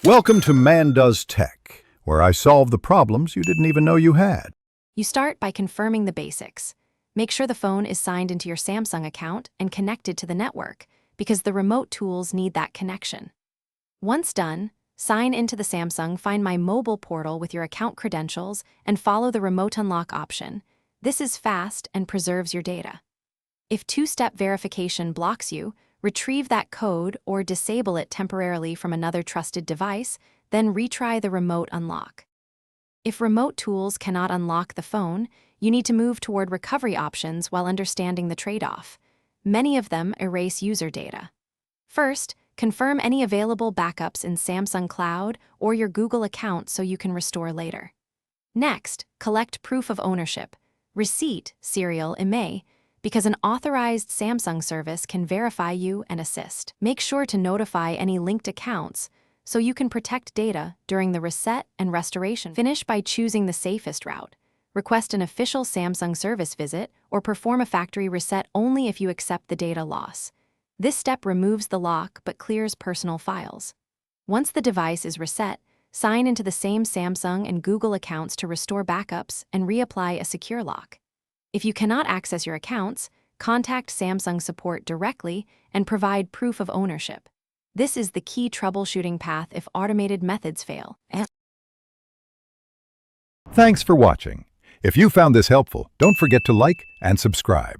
Welcome to Man Does Tech, where I solve the problems you didn't even know you had. You start by confirming the basics. Make sure the phone is signed into your Samsung account and connected to the network, because the remote tools need that connection. Once done, sign into the Samsung Find My Mobile portal with your account credentials and follow the remote unlock option. This is fast and preserves your data. If two-step verification blocks you, retrieve that code or disable it temporarily from another trusted device, then retry the remote unlock. If remote tools cannot unlock the phone, you need to move toward recovery options while understanding the trade-off. Many of them erase user data. First, confirm any available backups in Samsung Cloud or your Google account so you can restore later. Next, collect proof of ownership, receipt, serial, IMEI, because an authorized Samsung service can verify you and assist. Make sure to notify any linked accounts so you can protect data during the reset and restoration. Finish by choosing the safest route. Request an official Samsung service visit or perform a factory reset only if you accept the data loss. This step removes the lock but clears personal files. Once the device is reset, sign into the same Samsung and Google accounts to restore backups and reapply a secure lock. If you cannot access your accounts, contact Samsung support directly and provide proof of ownership. This is the key troubleshooting path if automated methods fail. Thanks for watching. If you found this helpful, don't forget to like and subscribe.